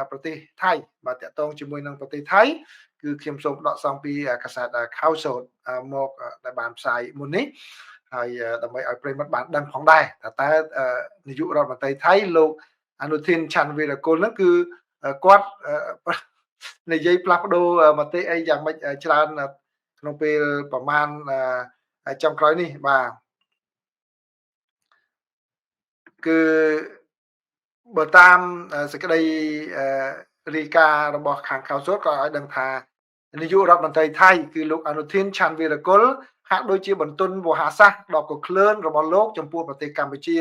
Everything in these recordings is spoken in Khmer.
ប្រទេសថៃបាទតាក់ទងជាមួយនឹងប្រទេសថៃគឺខ្ញុំសូមដកស្រង់ពីកាសែត Household មកដែលបានផ្សាយមុននេះហើយដើម្បីឲ្យប្រិយមិត្តបានដឹងផងដែរតើនាយករដ្ឋមន្ត្រីថៃលោកអនុทิនឆាន់វីរគុលហ្នឹងគឺគាត់និយាយផ្លាស់ប្ដូរមតិអីយ៉ាងម៉េចច្រើនក្នុងពេលប្រមាណចុងក្រោយនេះបាទគឺបើតាមសេចក្តីរាយការណ៍របស់ខាងខៅសូតក៏ឲ្យដឹងថានាយករដ្ឋមន្ត្រីថៃគឺលោកអនុทิនឆាន់វីរគុលហាក់ដូចជាបន្ទន់វោហារសាស្ត្រដ៏កក្លឿនរបស់លោកចំពោះប្រទេសកម្ពុជា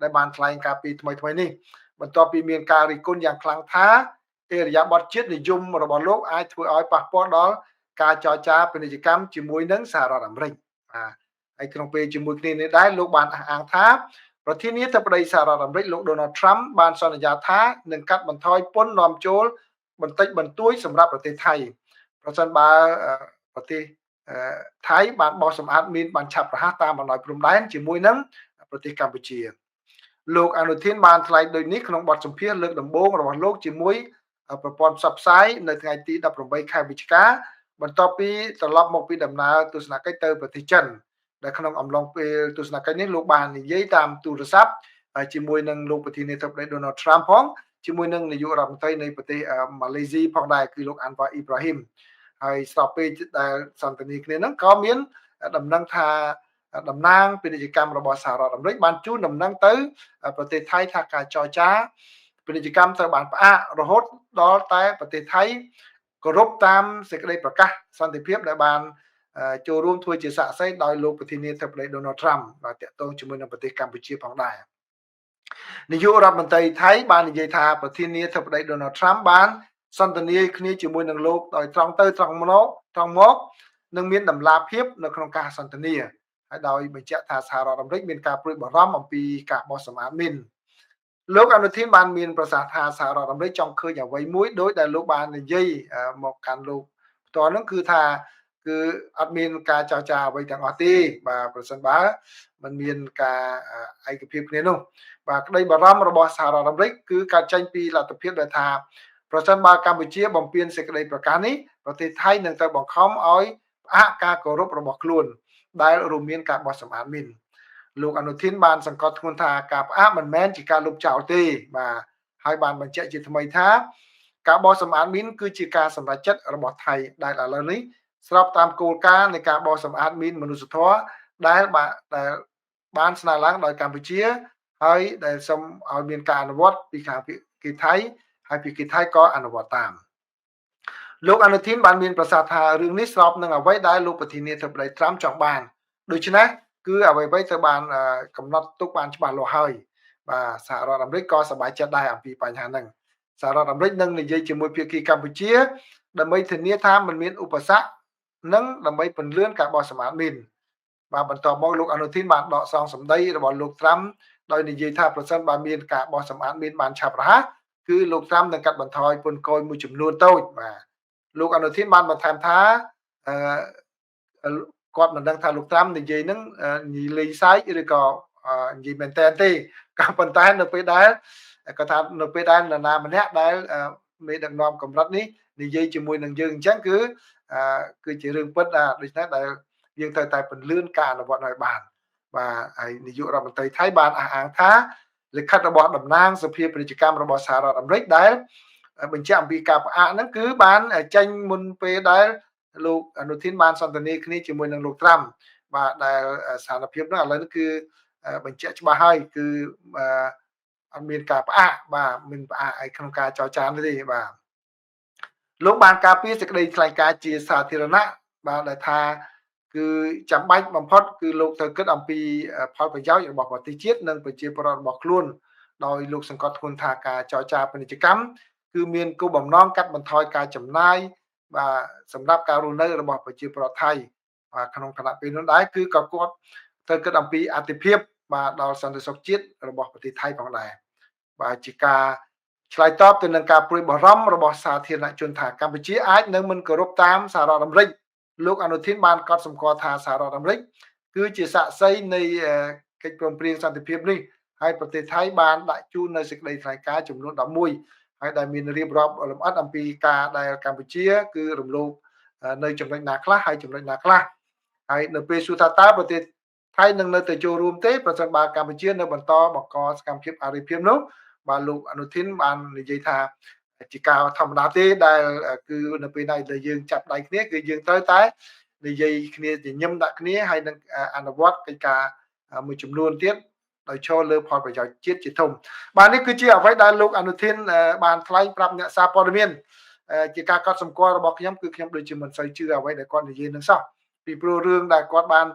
ដែលបានថ្លែងការពីថ្មីនេះបន្ទាប់ពីមានការរិះគន់យ៉ាងខ្លាំងថាអេរយាប័តជាតិនិយមរបស់លោកអាចធ្វើឲ្យប៉ះពាល់ដល់ការចរចាពាណិជ្ជកម្មជាមួយនឹងសហរដ្ឋអាមេរិកហើយក្នុងពេលជាមួយគ្នានេះដែរលោកបានអះអាងថាប្រធានាធិបតីសហរដ្ឋអាមេរិកលោក Donald Trump បានសន្យាថានឹងកាត់បន្ថយពន្ធនាំចូលបន្តិចបន្តួចសម្រាប់ប្រទេសថៃប្រសិនបើប្រទេសថៃបានបោះសម្អាតមានបានឆាប់រហ័សតាមបណ្ដោយព្រំដែនជាមួយនឹងប្រទេសកម្ពុជាលោកអនុทิនបានថ្លែងដូចនេះក្នុងបទសម្ភាសន៍លើកដំបូងរបស់លោកជាមួយប្រព័ន្ធផ្សព្វផ្សាយនៅថ្ងៃទី18ខែវិច្ឆិកាបន្ទាប់ពីត្រឡប់មកពីដំណើរទស្សនកិច្ចទៅប្រទេសចិនដែលក្នុងអំឡុងពេលទស្សនកិច្ចនេះលោកបាននិយាយតាមទូរស័ព្ទជាមួយនឹងលោកប្រធានាធិបតី Donald Trump ផងជាមួយនឹងនាយករដ្ឋមន្ត្រីនៃប្រទេសម៉ាឡេស៊ីផងដែរគឺលោក Anwar Ibrahim ហើយស្របពេលដែលសន្ទនាគ្នាហ្នឹងក៏មានដំណឹងថាតំណាងពាណិជ្ជកម្មរបស់សហរដ្ឋអាមេរិកបានជូនដំណឹងទៅប្រទេសថៃថាការចរចាពាណិជ្ជកម្មត្រូវបានផ្អាករហូតដល់តែប្រទេសថៃគោរពតាមសេចក្តីប្រកាសសន្តិភាពដែលបានចូលរួមធ្វើជាសាក្សីដោយលោកប្រធានាធិបតី Donald Trump បាទតាក់ទងជាមួយនឹងប្រទេសកម្ពុជាផងដែរនាយករដ្ឋមន្ត្រីថៃបាននិយាយថាប្រធានាធិបតី Donald Trump បានសន្ទនាគ្នាជាមួយនឹងលោកដោយត្រង់ទៅត្រង់មកនឹងមានតម្លាភាពនៅក្នុងការសន្ទនាហើយដោយបញ្ជាក់ថាសហរដ្ឋអាមេរិកមានការព្រួយបារម្ភអំពីការបោះសម្អាតមីនលោកអនុทิនបានមានប្រសាសន៍ថាសហរដ្ឋអាមេរិកចង់ឃើញអ្វីមួយដោយដែលលោកបាននិយាយមកកាន់លោកផ្ទាល់នោះគឺថាគឺអត់មានការចរចាអ្វីទាំងអស់ទេបាទប្រសិនបើมันមានការឯកភាពគ្នានោះបាទក្តីបារម្ភរបស់សហរដ្ឋអាមេរិកគឺកើតចេញពីលទ្ធភាពដែលថាប្រសិនបើកម្ពុជាបំពេញសេចក្តីប្រកាសនេះប្រទេសថៃនឹងទៅបង្ខំឲ្យផ្អាកការគោរពរបស់ខ្លួនដែលរួមមានការបោះសម្អាតមីនលោកអនុทิនបានសង្កត់ធ្ងន់ថាការផ្អាកមិនមែនជាការលុបចោលទេបាទហើយបានបញ្ជាក់ជាថ្មីថាការបោះសម្អាតមីនគឺជាការសម្រេចចិត្តរបស់ថៃដែលឥឡូវនេះស្របតាមគោលការណ៍នៃការបោះសម្អាតមីនមនុស្សធម៌ដែលបានស្នើឡើងដោយកម្ពុជាហើយដែលសូមឲ្យមានការអនុវត្តពីខាងភាគីថៃហើយភាគីថៃក៏អនុវត្តតាមលោកអនុทิនបានមានប្រសាសន៍ថារឿងនេះស្របនឹងអ្វីដែលលោកប្រធានាធិបតី Trump ចង់បានដូច្នេះគឺអ្វីៗត្រូវបានកំណត់ទុកបានច្បាស់លាស់ហើយបាទសហរដ្ឋអាមេរិកក៏សប្បាយចិត្តដែរអំពីបញ្ហាហ្នឹងសហរដ្ឋអាមេរិកនឹងនិយាយជាមួយភាគីកម្ពុជាដើម្បីធានាថាមិនមានឧបសគ្គនិងដើម្បីពន្លឿនការបោះសម្អាតមីនបាទបន្តមកលោកអនុทิនបានដកស្រង់សម្ដីរបស់លោក Trump ដោយនិយាយថាប្រសិនបើមានការបោះសម្អាតមីនបានឆាប់រហ័សគឺលោក Trump នឹងកាត់បន្ថយពន្ធគយមួយចំនួនតូចបាទលោកអនុทิនបានបន្ថែមថាគាត់មិនដឹងថាលោក Trump និយាយនឹងនិយាយលេងសើចឬក៏និយាយមែនតើទេក៏ប៉ុន្តែនៅពេលដែលគាត់ថានៅពេលដែលនរណាម្នាក់ដែលមេដឹកនាំកម្រិតនេះនិយាយជាមួយនឹងយើងអញ្ចឹងគឺជារឿងពិតដូច្នេះដែលយើងត្រូវតែពន្លឿនការអនុវត្តឲ្យបានបាទហើយនាយករដ្ឋមន្ត្រីថៃបានអះអាងថាលិខិតរបស់តំណាងសភាពាណិជ្ជកម្មរបស់សហរដ្ឋអាមេរិកដែលបញ្ជាក់អំពីការផ្អាកហ្នឹងគឺបានចេញមុនពេលដែលលោកអនុทิនបានសន្ទនាគ្នាជាមួយនឹងលោក Trump បាទដែលស្ថានភាពហ្នឹងឥឡូវនេះគឺបញ្ជាក់ច្បាស់ហើយគឺអត់មានការផ្អាកបាទមានផ្អាកឲ្យក្នុងការចរចានេះទេបាទលោកបានការពារសេចក្តីថ្លែងការណ៍ជាសាធារណៈបាទដែលថាគឺចាំបាច់បំផុតគឺលោកត្រូវគិតអំពីផលប្រយោជន៍របស់ប្រទេសជាតិនិងប្រជាពលរដ្ឋរបស់ខ្លួនដោយលោកសង្កត់ធ្ងន់ថាការចរចាពាណិជ្ជកម្មគឺមានគោលបំណងកាត់បន្ថយការចំណាយបាទសម្រាប់ការរស់នៅរបស់ប្រជាពលរដ្ឋថៃបាទក្នុងគណៈពេលនោះដែរគឺក៏គាត់ត្រូវគិតអំពីអតិភិបបាទដល់សន្តិសុខជាតិរបស់ប្រទេសថៃផងដែរបាទជាការឆ្លើយតបទៅនឹងការព្រួយបារម្ភរបស់សាធារណជនថាកម្ពុជាអាចនឹងមិនគោរពតាមសហរដ្ឋអាមេរិកលោកអនុทิនបានកត់សម្គាល់ថាសហរដ្ឋអាមេរិកគឺជាសាក្សីនៃកិច្ចព្រមព្រៀងសន្តិភាពនេះហើយប្រទេសថៃបានដាក់ជូននៅសេចក្តីថ្លែងការណ៍ចំនួន11 ហើយដែលមានរៀបរាប់លម្អិតអំពីការដែលកម្ពុជាគឺរំលោភនៅចំណុចណាខ្លះហើយចំណុចណាខ្លះហើយនៅពេលសួរថាតើប្រទេសថៃនឹងនៅតែចូលរួមទេប្រសិនបើកម្ពុជានៅបន្តបង្កសកម្មភាពអរិភាពនោះបាទលោកអនុทิនបាននិយាយថាជាការធម្មតាទេដែលគឺនៅពេលណាដែលយើងចាប់ដៃគ្នាគឺយើងត្រូវតែនិយាយគ្នាញញឹមដាក់គ្នាហើយនឹងអនុវត្តកិច្ចការមួយចំនួនទៀតដោយចូលលើផលប្រយោជន៍ជាតិជាធំបាទនេះគឺជាអ្វីដែលលោកអនុทิនបានថ្លែងប្រាប់អ្នកសារព័ត៌មានជាការកត់សម្គាល់របស់ខ្ញុំគឺខ្ញុំដូចជាមិនសូវជឿអ្វីដែលគាត់និយាយនឹងសោះពីព្រោះរឿងដែលគាត់បាន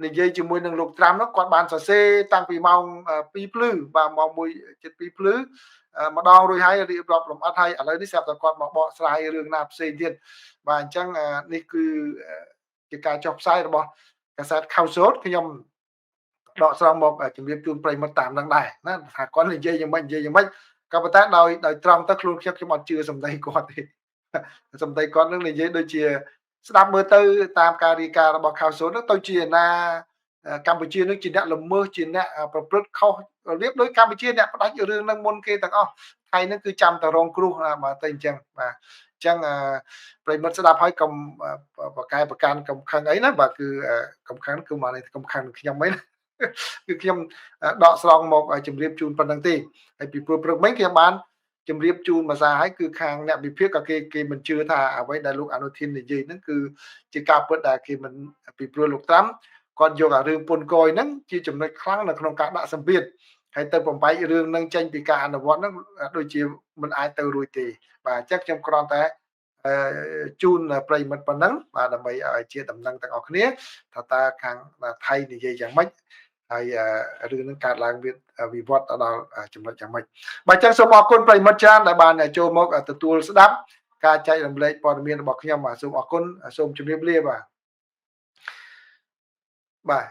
និយាយជាមួយនឹងលោកត្រាំនោះគាត់បានសរសេរតាំងពីម៉ោង2ភ្លឺបាទម៉ោង1 7 2ភ្លឺម្ដងរួចហើយរៀបរាប់លម្អិតហើយឥឡូវនេះស្រាប់តែគាត់មកបកស្រាយរឿងណាផ្សេងទៀតបាទអញ្ចឹងនេះគឺជាការចុះផ្សាយរបស់កាសែតខៅសូតខ្ញុំដកស្រង់មកជំរាបជូនប្រិយមិត្តតាមនឹងដែរណាថាគាត់និយាយយ៉ាងម៉េចក៏ប៉ុន្តែដោយត្រង់ទៅខ្លួនខ្ញុំអត់ជឿសម្ដីគាត់ទេសម្ដីគាត់នឹងនិយាយដូចជាស្ដាប់មើលទៅតាមការរាយការណ៍របស់ខៅសូនទៅជាណាកម្ពុជានឹងជាអ្នកល្មើសជាអ្នកប្រព្រឹត្តខុសរបៀបដោយកម្ពុជាអ្នកផ្ដាច់រឿងនឹងមុនគេទាំងអស់ថៃនឹងគឺចាំតែរងគ្រោះបាទតែអញ្ចឹងបាទអញ្ចឹងប្រិមិត្តស្ដាប់ហើយកុំប្រកែប្រកាន់កុំខឹងអីណាបាទគឺកុំខឹងគឺមកនេះកុំខឹងខ្ញុំអីណាគឺខ្ញុំដកស្រង់មកជម្រាបជូនប៉ុណ្្នឹងទេហើយពីព្រឹកមិញខ្ញុំបានជម្រាបជូនភាសាឲ្យគឺខាងអ្នកវិភាគក៏គេមិនជឿថាអ្វីដែលលោកអនុทิននិយាយហ្នឹងគឺជាការពិតដែលគេមិនពីព្រោះលោកត្រាំគាត់យកអារឿងពុនកយហ្នឹងជាចំណុចខ្លាំងនៅក្នុងការដាក់សម្ពាធហើយទៅបំបែករឿងហ្នឹងចេញពីការអនុវត្តហ្នឹងដូចជាមិនអាចទៅរួចទេបាទអញ្ចឹងខ្ញុំគ្រាន់តែជូនប្រិយមិត្តប៉ុណ្ណឹងបាទដើម្បីឲ្យជាដំណឹងទាំងអស់គ្នាថាតើខាងថៃនិយាយយ៉ាងម៉េចហើយរឿងនឹងកើតឡើងវិវត្តដល់ចំណុចយ៉ាងម៉េចបាទអញ្ចឹងសូមអរគុណប្រិមិត្តច្រើនដែលបានចូលមកទទួលស្ដាប់ការចែករំលែកព័ត៌មានរបស់ខ្ញុំបាទសូមអរគុណសូមជម្រាបលាបាទ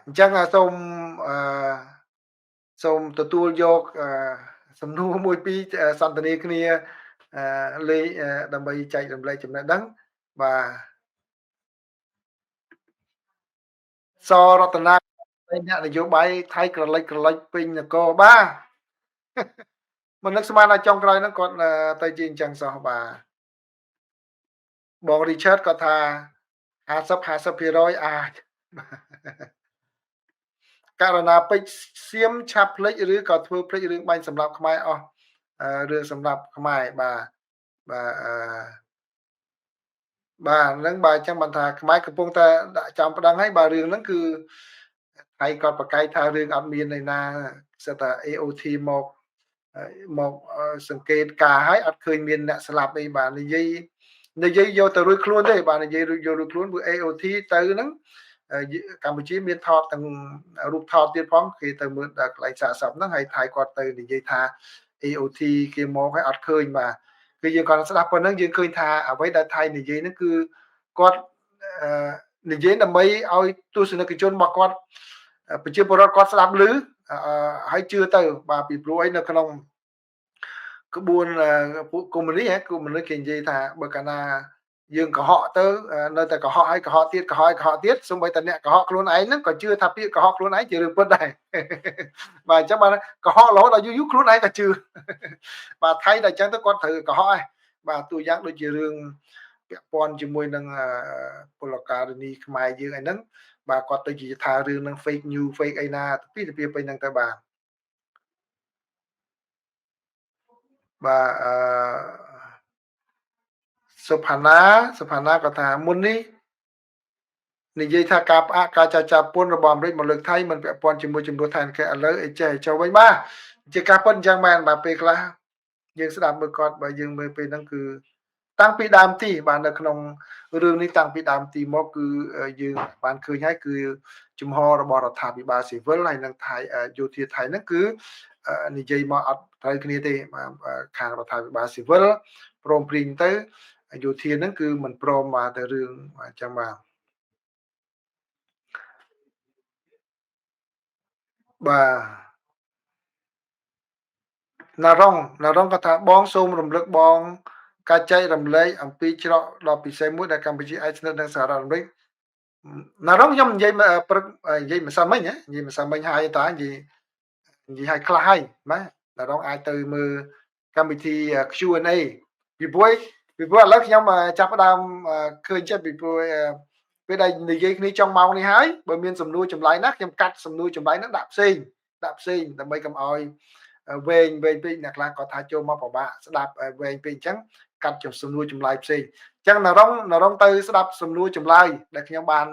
អញ្ចឹងសូមទទួលយកសំណួរមួយពីរសន្ទនាគ្នាលេខដើម្បីចែករំលែកចំណេះដឹងបាទសរតនាអ្នកនយោបាយថៃក្រឡិចពេញនគរបាទមិននឹកស្មានដល់ចុងក្រោយហ្នឹងគាត់ទៅជាអញ្ចឹងសោះបាទបង Richard គាត់ថា50% អាចករណីពេជ្រសៀមឆាប់ភ្លេចឬក៏ធ្វើភ្លេចរឿងបាញ់សម្រាប់ខ្មែរអស់រឿងសម្រាប់ខ្មែរបាទហ្នឹងបាទអញ្ចឹងបានថាខ្មែរកំពុងតែដាក់ចំប្តឹងហើយបាទរឿងហ្នឹងគឺថៃគាត់ប្រកែកថារឿងអត់មានឯណាសិតតែ AOT មកសង្កេតការឲ្យអត់ឃើញមានអ្នកស្លាប់អីបាទនិយាយយកទៅរួចខ្លួនទេបាទនិយាយយករួចខ្លួនព្រោះ AOT ទៅហ្នឹងកម្ពុជាមានថតទាំងរូបថតទៀតផងគេទៅមើលដល់កន្លែងសាកសពហ្នឹងហើយថៃគាត់ទៅនិយាយថា AOT គេមកហើយអត់ឃើញបាទគឺយើងគាត់ស្ដាប់ប៉ុណ្ណឹងយើងឃើញថាអ្វីដែលថៃនិយាយហ្នឹងគឺគាត់និយាយដើម្បីឲ្យទស្សនិកជនរបស់គាត់ប្រជាពលរដ្ឋគាត់ស្ដាប់ឮហើយជឿទៅបាទពីព្រោះអីនៅក្នុងក្បួនពួកកុម្មុយនីសគេនិយាយថាបើកាលណាយើងកុហកទៅនៅតែកុហកហើយកុហកទៀតសូម្បីតែអ្នកកុហកខ្លួនឯងហ្នឹងក៏ជឿថាពាក្យកុហកខ្លួនឯងជារឿងពិតដែរបាទអញ្ចឹងបាទកុហករហូតដល់យូរខ្លួនឯងក៏ជឿបាទថៃតែអញ្ចឹងទៅគាត់ត្រូវកុហកហើយបាទទូយ៉ាងដូចជារឿងពាក់ព័ន្ធជាមួយនឹងពលករនីខ្មែរយើងឯហ្នឹងបាទគាត់ទៅជាថារឿងនឹង fake news fake អីណាពីទៅពេញហ្នឹងទៅបាទសុផាណាក៏ថាមុននេះនិយាយថាការផ្អាកការចរចាពន្ធរបស់អាមេរិកមកលើកថៃមិនពាក់ព័ន្ធជាមួយចំនួនថៃគេឥឡូវអីចេះចុះវិញបាទជាការពិតអញ្ចឹងមែនបាទពេលខ្លះយើងស្ដាប់មើលគាត់បើយើងមើលពេលហ្នឹងគឺតាំងពីដើមទីបាទនៅក្នុងរឿងនេះតាំងពីដើមទីមកគឺយើងបានឃើញហើយគឺជំហររបស់រដ្ឋាភិបាលស៊ីវិលហើយនឹងថៃយោធាថៃហ្នឹងគឺនិយាយមកអត់ត្រូវគ្នាទេខាងរដ្ឋាភិបាលស៊ីវិលព្រមព្រៀងទៅយោធាហ្នឹងគឺមិនព្រមមកទៅរឿងអញ្ចឹងបាទណារងក៏ថាបងសូមរំលឹកបងការចែករំលែកអំពីច្រកដ៏ពិសេសមួយដែលកម្ពុជាអាចស្និទ្ធនឹងសហរដ្ឋអាមេរិកណារងខ្ញុំនិយាយព្រឹកនិយាយម្សិលមិញហើយតានិយាយឲ្យខ្លះហើយបាទណារងអាចទៅមើល កម្មវិធី Q&A ពីព្រោះឥឡូវខ្ញុំចាប់ផ្ដើមឃើញចិត្តពីព្រោះពេលដែលនិយាយគ្នាចុងម៉ោងនេះហើយបើមានសំណួរចម្លើយណាខ្ញុំកាត់សំណួរចម្លើយហ្នឹងដាក់ផ្សេងដើម្បីកុំឲ្យវែងពេកអ្នកខ្លះគាត់ថាចូលមកពិបាកស្ដាប់វែងពេកអញ្ចឹងកាត់សំណួរចម្លើយផ្សេងអញ្ចឹងនរងទៅស្ដាប់សំណួរចម្លើយដែលខ្ញុំបាន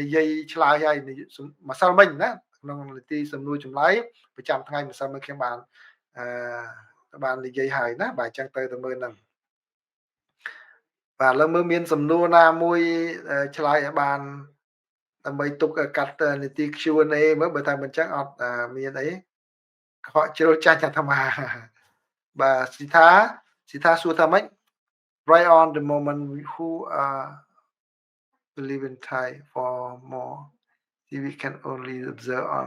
និយាយឆ្លើយហើយម្សិលមិញណាក្នុងនីតិសំណួរចម្លើយប្រចាំថ្ងៃម្សិលមិញខ្ញុំបាននិយាយហើយណាបាទអញ្ចឹងទៅមើលហ្នឹងបាទឥឡូវមើលមានសំណួរណាមួយឆ្លើយឲ្យបានដើម្បីទុកកាត់នីតិ Q&A មើលបើតែមិនអញ្ចឹងអត់មានអីខកជ្រុលចាស់អាត្មាបាទស៊ីថាសួរថាម៉េច right on the moment who believe in Thai for more we can only observe on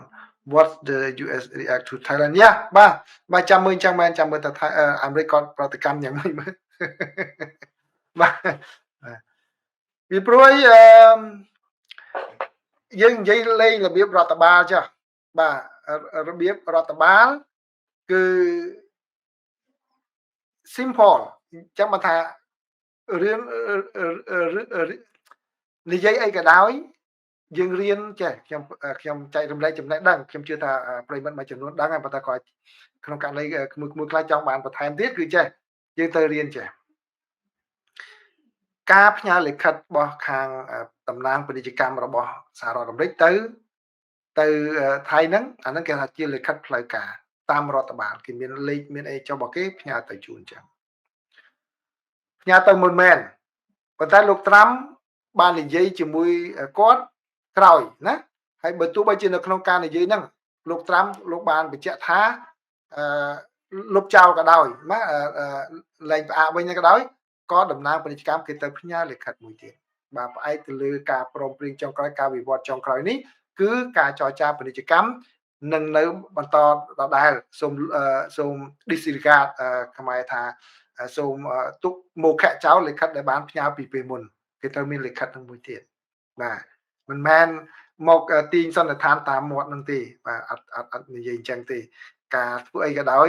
what the US react to Thailand យ៉ាបាទចាំមើលចាំមើលតើអាមេរិកគាត់ប្រតិកម្មយ៉ាងម៉េចមើលបាទពីព្រោះយើងនិយាយលេងរបៀបរដ្ឋបាលចុះបាទរបៀបរដ្ឋបាលគឺ simple ចាំមកថារឿងនិយាយអីក៏ដោយយើងរៀនចេះខ្ញុំចែករំលែកចំណេះដឹងខ្ញុំជឿថាប្រិយមិត្តមួយចំនួនដឹងហើយប៉ុន្តែគាត់ក្នុងករណីក្មួយខ្លះចង់បានបន្ថែមទៀតគឺចេះយើងត្រូវរៀនចេះការផ្ញើលិខិតរបស់ខាងតំណាងពាណិជ្ជកម្មរបស់សហរដ្ឋអាមេរិកទៅថៃហ្នឹងអាហ្នឹងគេថាជាលិខិតផ្លូវការតាមរដ្ឋបាលគេមានលេខមានអីចុះរបស់គេផ្ញើទៅជូនចឹងផ្ញើទៅមុនមែនប៉ុន្តែលោកត្រាំបាននិយាយជាមួយគាត់ក្រោយណាហើយបើទោះបីជានៅក្នុងការនិយាយហ្នឹងលោកត្រាំលោកបានបញ្ជាក់ថាលុបចោលក៏ដោយណាលែងផ្អាកវិញក៏ដោយក៏តំណាងពាណិជ្ជកម្មគេទៅផ្ញើលិខិតមួយទៀតបាទផ្អែកទៅលើការព្រមព្រៀងចុងក្រោយការវិវត្តចុងក្រោយនេះគឺការចរចាពាណិជ្ជកម្មនឹងនៅបន្តដដែលសូម disregard ខ្មែរថាសូមទុកមកខៈចោលលិខិតដែលបានផ្ញើពីពេលមុនគេត្រូវមានលិខិតនឹងមួយទៀតបាទមិនមែនមកទាញសន្និដ្ឋានតាមមាត់នឹងទេបាទអត់និយាយអញ្ចឹងទេការធ្វើអីក៏ដោយ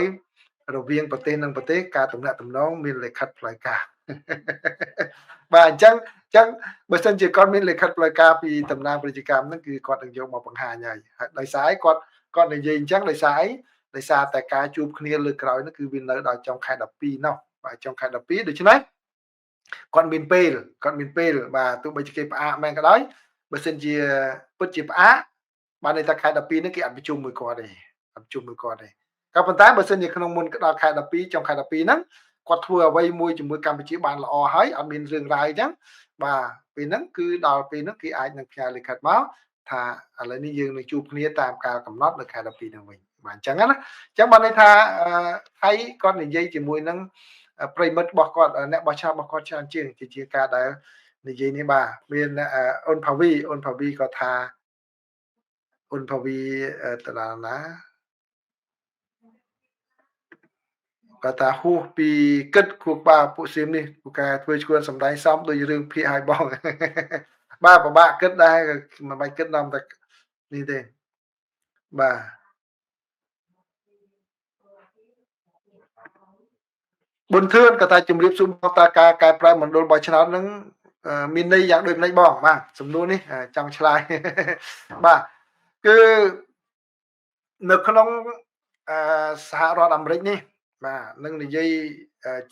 រវាងប្រទេសនិងប្រទេសការទំនាក់ទំនងមានលិខិតផ្លូវការបាទអញ្ចឹងបើសិនជាគាត់មានលិខិតផ្លូវការពីតំណាងពាណិជ្ជកម្មហ្នឹងគឺគាត់នឹងយកមកបង្ហាញហើយដោយសារឯគាត់និយាយអញ្ចឹងដោយសារតែការជួបគ្នាលើក្រោយហ្នឹងគឺវានៅដល់ចុងខែ12នោះបាទចុងខែ12ដូច្នេះគាត់មានពេលបាទទោះបីជាគេផ្អាកមែនក៏ដោយបើសិនជាពិតជាផ្អាកបានន័យថាខែ12នេះគេអត់ប្រជុំមួយគាត់ទេក៏ប៉ុន្តែបើសិនជាក្នុងមុនដល់ខែ12ចុងខែ12ហ្នឹងគាត់ធ្វើអ្វីមួយជាមួយកម្ពុជាបានល្អហើយអត់មានរឿងរ៉ាវអញ្ចឹងបាទពេលហ្នឹងគឺដល់ពេលហ្នឹងគេអាចនឹងផ្ញើលិខិតមកថាឥឡូវនេះយើងនឹងជួបគ្នាតាមការកំណត់នៅខែ12ហ្នឹងវិញបាទអញ្ចឹងណាអញ្ចឹងបានន័យថាថៃគាត់និយាយជាមួយនឹងប្រិមិត្តរបស់គាត់អ្នកបោះឆ្នោតរបស់គាត់ច្រើនជាងជាការដែលនិយាយនេះបាទមានអូនផាវីគាត់ថាអូនផាវីតឡាណាគាត់ថាហួសពីគិតគូបាពួកសៀមនេះពួកការធ្វើឈួនសម្ដែងសំដូចរឿងភាគឲ្យបងបាទពិបាកគិតដែរមិនបាច់គិតដល់តែនេះទេបាទប៊ុនធឿនក៏ថាជំរាបសួរបងតាការកែប្រែមណ្ឌលបោះឆ្នោតនឹងមានន័យយ៉ាងដូចម្ដេចបងបាទសំណួរនេះចង់ឆ្លើយបាទគឺនៅក្នុងសហរដ្ឋអាមេរិកនេះបាទនឹងនិយាយ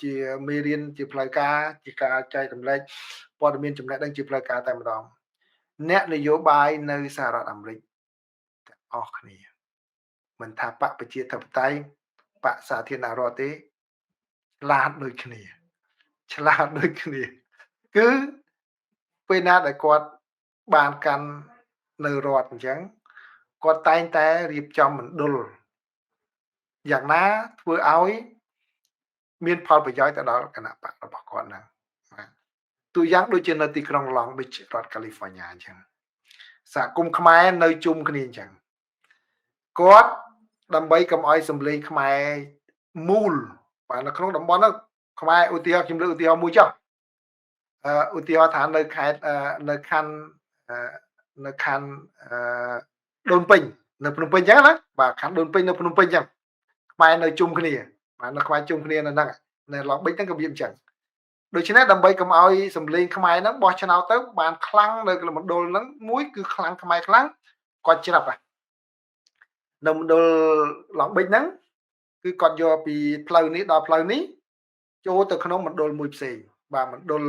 ជាមេរៀនជាផ្លូវការជាការចែករំលែកព័ត៌មានចំណេះដឹងជាផ្លូវការតែម្ដងអ្នកនយោបាយនៅសហរដ្ឋអាមេរិកទាំងអស់គ្នាមិនថាបកប្រជាធិបតេយ្យបកសាធារណរដ្ឋទេឆ្លាតដូចគ្នាគឺពេលណាដែលគាត់បានកាន់នៅរដ្ឋអញ្ចឹងគាត់តែងតែរៀបចំមណ្ឌលយ៉ាងណាធ្វើឲ្យមានផលប្រយោជន៍ទៅដល់គណៈបករបស់គាត់ហ្នឹងទូយ៉ាងដូចជានៅទីក្រុង Long Beach រដ្ឋ California អញ្ចឹងសហគមន៍ខ្មែរនៅជុំគ្នាអញ្ចឹងគាត់ដើម្បីកុំឲ្យសម្លេងខ្មែរមូលបាទនៅក្នុងតំបន់ហ្នឹងខ្មែរឧទាហរណ៍ខ្ញុំលើកឧទាហរណ៍មួយចុះឧទាហរណ៍ថានៅខេត្តនៅខណ្ឌដូនពេញនៅភ្នំពេញអញ្ចឹងណាបាទខណ្ឌដូនពេញនៅភ្នំពេញអញ្ចឹងខ្មែរនៅជុំគ្នា បាទនៅខ្មែរជុំគ្នានៅហ្នឹងនៅឡងបិចហ្នឹងក៏វាអញ្ចឹងដូច្នេះដើម្បីកុំឲ្យសម្លេងខ្មែរហ្នឹងបោះឆ្នោតទៅបានខ្លាំងនៅមណ្ឌលហ្នឹងមួយគឺខ្លាំងខ្មែរខ្លាំងគាត់ច្រាប់នៅមណ្ឌលឡងបិចហ្នឹងគឺគាត់យកពីផ្លូវនេះដល់ផ្លូវនេះចូលទៅក្នុងមណ្ឌលមួយផ្សេងបាទមណ្ឌល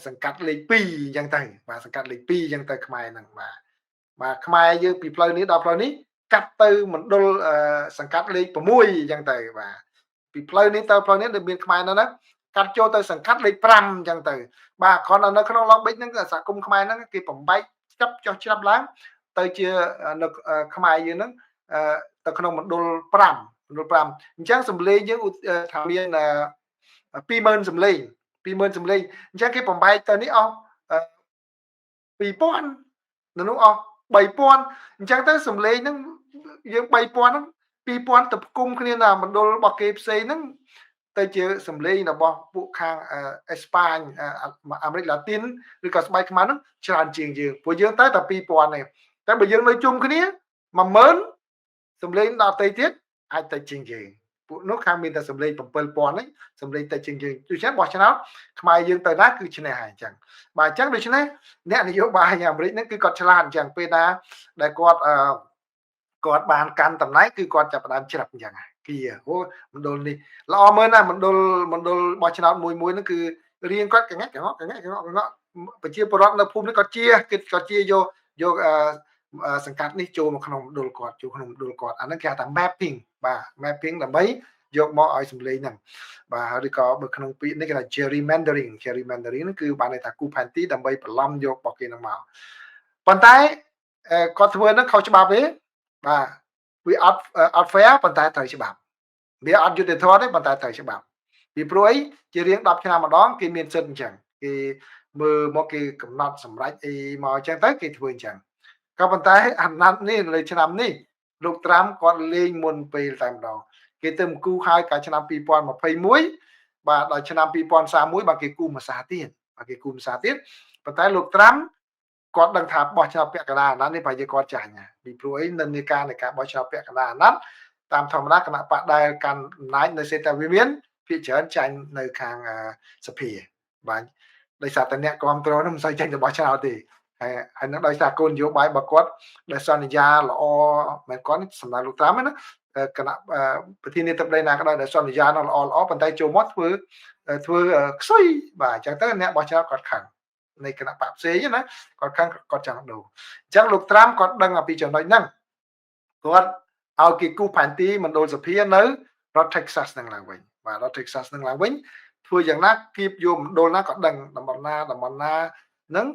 សង្កាត់លេខ2អញ្ចឹងទៅបាទសង្កាត់លេខ2អញ្ចឹងទៅខ្មែរហ្នឹងបាទខ្មែរយើងពីផ្លូវនេះដល់ផ្លូវនេះកាត់ទៅមណ្ឌលសង្កាត់លេខ6អញ្ចឹងទៅបាទពីផ្លូវនេះទៅផ្លូវនេះដែលមានខ្មែរនៅហ្នឹងកាត់ចូលទៅសង្កាត់លេខ5អញ្ចឹងទៅបាទគ្រាន់តែនៅក្នុងឡងបិចហ្នឹងសហគមន៍ខ្មែរហ្នឹងគេបំបែកចាប់ចុះច្រាប់ឡើងទៅជានៅខ្មែរយើងហ្នឹងទៅក្នុងមណ្ឌល5មណ្ឌល5អញ្ចឹងសម្លេងយើងថាមាន20000សម្លេង20000សម្លេងអញ្ចឹងគេបំបែកទៅនេះអស់2000នៅនោះអស់3000អញ្ចឹងទៅសម្លេងហ្នឹងយើង3000ហ្នឹង2000ទៅផ្គុំគ្នានៅមណ្ឌលរបស់គេផ្សេងហ្នឹងទៅជាសម្លេងរបស់ពួកខាងអេស្ប៉ាញអាមេរិកឡាទីនឬក៏ស្បែកខ្មៅហ្នឹងច្រើនជាងយើងព្រោះយើងទៅតែ2000ទេតែបើយើងនៅជុំគ្នា10000សម្លេងដល់ទៅទៀតអាចទៅជាងយើងពួកនោះខាងមានតែសម្លេង7000ហ្នឹងសម្លេងទៅជាងយើងដូច្នេះបោះឆ្នោតខ្មែរយើងទៅណាគឺឈ្នះហើយអញ្ចឹងបាទអញ្ចឹងដូច្នេះអ្នកនយោបាយអាមេរិកហ្នឹងគឺគាត់ឆ្លាតអញ្ចឹងពេលណាដែលគាត់បានកាន់តំណែងគឺគាត់ចាប់ផ្ដើមច្រាប់អញ្ចឹងគីអូមណ្ឌលនេះល្អមើលណាមណ្ឌលបោះឆ្នោតមួយហ្នឹងគឺរៀងគាត់កងកងប្រជាពលរដ្ឋនៅភូមិនេះគាត់ជាយកសង្កាត់នេះចូលមកក្នុងមណ្ឌលគាត់ចូលក្នុងមណ្ឌលគាត់អាហ្នឹងគេហៅថា mapping បាទ mapping ដើម្បីយកមកឲ្យសម្លេងហ្នឹងបាទឬក៏បើក្នុងពាក្យនេះគេថា gerrymandering ហ្នឹងគឺបានន័យថាគូផែនទីដើម្បីបន្លំយករបស់គេហ្នឹងមកប៉ុន្តែគាត់ធ្វើហ្នឹងខុសច្បាប់ទេបាទវាអត់ fair ប៉ុន្តែត្រូវច្បាប់វាអត់យុត្តិធម៌ទេប៉ុន្តែត្រូវច្បាប់ពីព្រោះអីជារៀង10ឆ្នាំម្ដងគេមានសិទ្ធិអញ្ចឹងគេមើលមកគេកំណត់សម្រេចអីមកអញ្ចឹងទៅគេធ្វើអញ្ចឹងក៏ប៉ុន្តែអាណត្តិនេះលើឆ្នាំនេះលោកត្រាំគាត់លេងមុនពេលតែម្ដងគេទៅគូហើយកាលឆ្នាំ2021បាទដល់ឆ្នាំ2031បាទគេគូមួយសាទៀតប៉ុន្តែលោកត្រាំគាត់ដឹងថាបោះឆ្នោតពាក់កណ្ដាលអាណត្តិនេះប្រហែលជាគាត់ចាញ់ពីព្រោះអីនិន្នាការនៃការបោះឆ្នោតពាក់កណ្ដាលអាណត្តិតាមធម្មតាគណៈបកដែលកាន់អំណាចនៅសេតវិមានភាគច្រើនចាញ់នៅខាងសភាបាទដោយសារតែអ្នកគ្រប់គ្រងនោះមិនសូវចាញ់របស់ឆ្នោតទេហើយនឹងដោយសារគោលនយោបាយរបស់គាត់ដែលសន្យាល្អមិនគាត់សម្ដៅលោកត្រាំណាគណៈប្រធានាធិបតីណាក៏ដោយដែលសន្យានោះល្អប៉ុន្តែចូលមកធ្វើខ្សុយបាទអញ្ចឹងទៅអ្នកបោះឆ្នោតគាត់ខឹងនៃគណៈបកផ្សេងណាគាត់ខឹងគាត់ចង់ដូរអញ្ចឹងលោកត្រាំគាត់ដឹងអំពីចំណុចហ្នឹងគាត់ឲ្យគេគូផែនទីមណ្ឌលសភានៅរដ្ឋ Texas ហ្នឹងឡើងវិញបាទរដ្ឋ Texas ហ្នឹងឡើងវិញធ្វើយ៉ាងណាគៀបយកមណ្ឌលណាក៏ដឹងតំបន់ណាហ្នឹង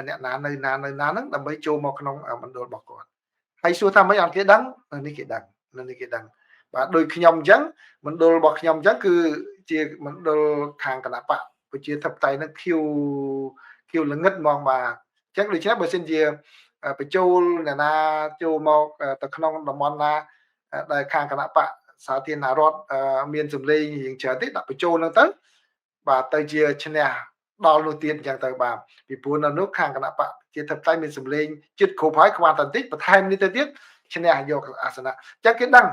អ្នកណានៅណាហ្នឹងដើម្បីចូលមកក្នុងមណ្ឌលរបស់គាត់ហើយសួរថាមិនអត់គេដឹងនេះគេដឹងបាទដូចខ្ញុំអញ្ចឹងមណ្ឌលរបស់ខ្ញុំអញ្ចឹងគឺជាមណ្ឌលខាងគណៈបកប្រជាធិបតេយ្យហ្នឹងខៀវល្ងឹតហ្មងបាទអញ្ចឹងដូច្នេះបើសិនជាបញ្ចូលអ្នកណាចូលមកទៅក្នុងតំបន់ណាដែលខាងគណៈបកសាធារណរដ្ឋមានសម្លេងរៀងច្រើនទេដាក់បញ្ចូលហ្នឹងទៅបាទទៅជាឈ្នះដល់នោះទៀតអញ្ចឹងទៅបាទពីព្រោះនៅនោះខាងគណៈបកជាធិបតេយ្យមានសម្លេងចិត្តគ្រប់ហើយខ្វះតែបន្តិចបន្ថែមនេះទៅទៀតឈ្នះយកអាសនៈអញ្ចឹងគេដឹង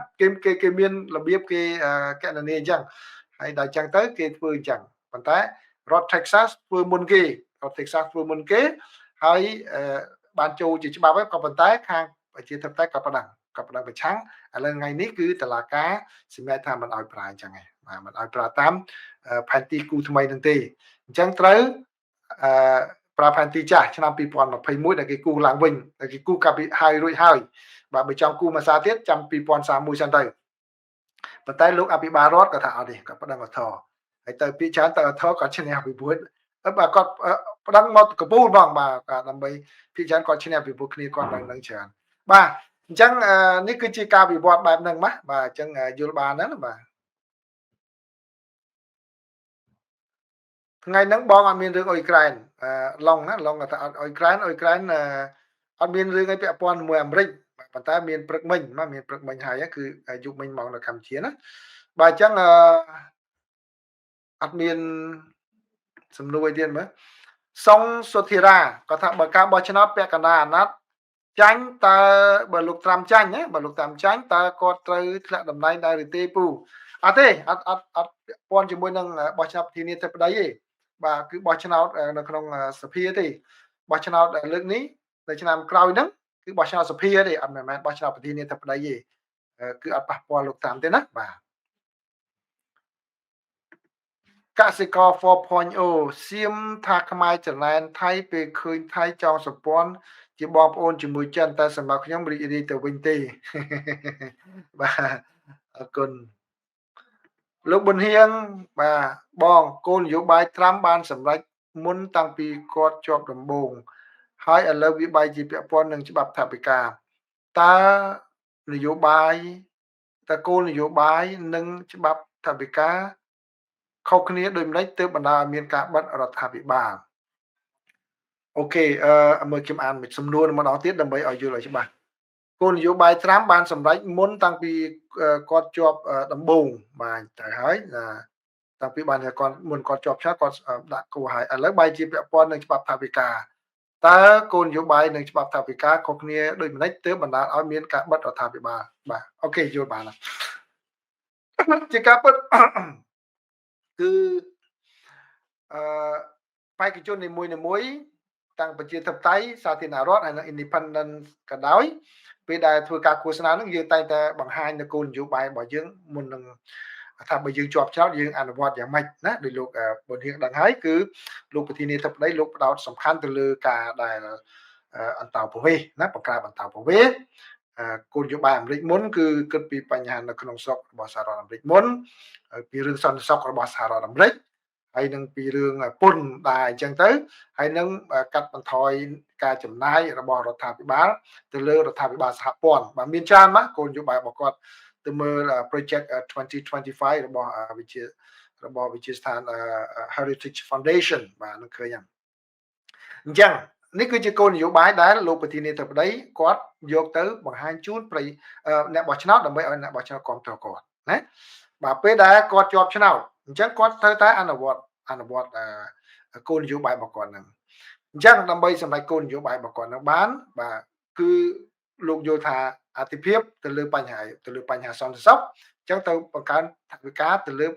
គេមានរបៀបគេកណនីអញ្ចឹងហើយដល់អញ្ចឹងទៅគេធ្វើអញ្ចឹងប៉ុន្តែរដ្ឋ Texas ធ្វើមុនគេហើយបានចូលជាច្បាប់ហើយក៏ប៉ុន្តែខាងប្រជាធិបតេយ្យក៏ប្រដឹងប្រឆាំងឥឡូវថ្ងៃនេះគឺតុលាការសម្រេចថាមិនអោយប្រើអញ្ចឹងឯងបាទមិនអោយប្រើតាមផែនទីគូថ្មីនឹងទេអញ្ចឹងត្រូវប្រើផែនទីចាស់ឆ្នាំ2021ដែលគេគូឡើងវិញដែលគេគូកាពីហើយរួចហើយបាទបើចង់គូមួយសារទៀតចាំ2031សិនទៅប៉ុន្តែលោកអភិបាលរដ្ឋគាត់ថាអត់ទេគាត់ប្តឹងអធរហើយទៅពីច្រើនទៅអធរគាត់ឈ្នះពីព្រោះបាទគាត់ប្តឹងមកកពូលបងបាទដើម្បីពីច្រើនគាត់ឈ្នះពីព្រោះគ្នាគាត់ដឹងច្រើនបាទអញ្ចឹងនេះគឺជាការវិវត្តបែបហ្នឹងបាទអញ្ចឹងយល់បានហ្នឹងបាទថ្ងៃហ្នឹងបងអត់មានរឿងអ៊ុយក្រែនឡុងថាអ៊ុយក្រែនអត់មានរឿងអីពាក់ព័ន្ធជាមួយអាមេរិកប៉ុន្តែមានព្រឹកមិញហើយគឺយុគមិញមកនៅកម្ពុជាណាបាទអញ្ចឹងអត់មានសំណួរអីទៀតមើលសុងសុធិរាគាត់ថាបើការបោះឆ្នោតពាក់កណ្ដាលអាណត្តិចាញ់តើបើលោកត្រាំចាញ់តើគាត់ត្រូវធ្លាក់តំណែងដែរឬទេពូ អត់ទេអត់ពាន់ជាមួយនឹងបោះឆ្នោតប្រធានាធិបតីទេបាទគឺបោះឆ្នោតនៅក្នុងសភាទេបោះឆ្នោតលើកនេះនៅឆ្នាំក្រោយហ្នឹងគឺបោះឆ្នោតសភាទេអត់មែនបោះឆ្នោតប្រធានាធិបតីទេគឺអត់ប៉ះពាល់លោកតាមទេណាបាទកសិករ 4.0 សៀមថាខ្មែរចំណែនថៃពេលឃើញថៃចងសម្ព័ន្ធជាបងប្អូនជាមួយចិនតែសម្រាប់ខ្ញុំរីករាយទៅវិញទេបាទអរគុណលោកប៊ុនហៀងបាទបងគោលនយោបាយត្រាំបានសម្រេចមុនតាំងពីគាត់ជាប់ដំបូងហើយឥឡូវវាបែរជាពាក់ព័ន្ធនឹងច្បាប់ថវិកាតើនយោបាយតើគោលនយោបាយនិងច្បាប់ថវិកាខុសគ្នាដូចម្តេចទើបបណ្ដាលឲ្យមានការបិទរដ្ឋាភិបាលអូខេមើលខ្ញុំអានមួយសំណួរម្ដងទៀតដើម្បីឲ្យយល់ឲ្យច្បាស់គោលនយោបាយត្រាំបានសម្រេចមុនតាំងពីគាត់ជាប់ដំបូងបាទទៅហើយតាំងពីបានគាត់មុនគាត់ជាប់ឆ្នោតគាត់ដាក់គោលហើយឥឡូវបែរជាពាក់ព័ន្ធនឹងច្បាប់ថាវិការតើគោលនយោបាយនឹងច្បាប់ថាវិការខុសគ្នាដូចម្តេចទើបបណ្ដាលឲ្យមានការបិទរដ្ឋាភិបាលបាទអូខេយល់បានហើយជាការពិតគឺបេក្ខជននីមួយៗតាំងប្រជាធិបតេយ្យសាធារណរដ្ឋហើយនិង independent ក៏ដោយពេលដែលធ្វើការឃោសនានឹងយើងតែងតែបង្ហាញនៅគោលនយោបាយរបស់យើងមុននឹងថាបើយើងជាប់ឆ្នោតយើងអនុវត្តយ៉ាងម៉េចណាដោយលោកប៊ុនហៀងដឹងហើយគឺលោកប្រធានាធិបតីលោកផ្ដោតសំខាន់ទៅលើការដែលអន្តោប្រវេសន៍ណាបង្ក្រាបអន្តោប្រវេសន៍គោលនយោបាយអាមេរិកមុនគឺគិតពីបញ្ហានៅក្នុងស្រុករបស់សហរដ្ឋអាមេរិកមុនពីរឿងសន្តិសុខរបស់សហរដ្ឋអាមេរិកហើយនឹងពីរឿងពន្ធដែរអញ្ចឹងទៅហើយនឹងកាត់បន្ថយការចំណាយរបស់រដ្ឋាភិបាលទៅលើរដ្ឋាភិបាលសហព័ន្ធបាទមានច្រើនណាស់គោលនយោបាយរបស់គាត់ទៅមើល project 2025របស់វិទ្យាស្ថាន Heritage Foundation បាទនឹងឃើញហ្នឹងអញ្ចឹងនេះគឺជាគោលនយោបាយដែលលោកប្រធានាធិបតីគាត់យកទៅបង្ហាញជូនអ្នកបោះឆ្នោតដើម្បីឲ្យអ្នកបោះឆ្នោតគ្រប់គ្រងគាត់ណាបាទពេលដែលគាត់ជាប់ឆ្នោតអញ្ចឹងគាត់ត្រូវតែអនុវត្តគោលនយោបាយរបស់គាត់ហ្នឹងអញ្ចឹងដើម្បីសម្រេចគោលនយោបាយរបស់គាត់ហ្នឹងបានបាទគឺលោកយល់ថាអតិភិបទៅលើបញ្ហាសន្តិសុខអញ្ចឹងទៅបង្កើនថវិកាទៅលើ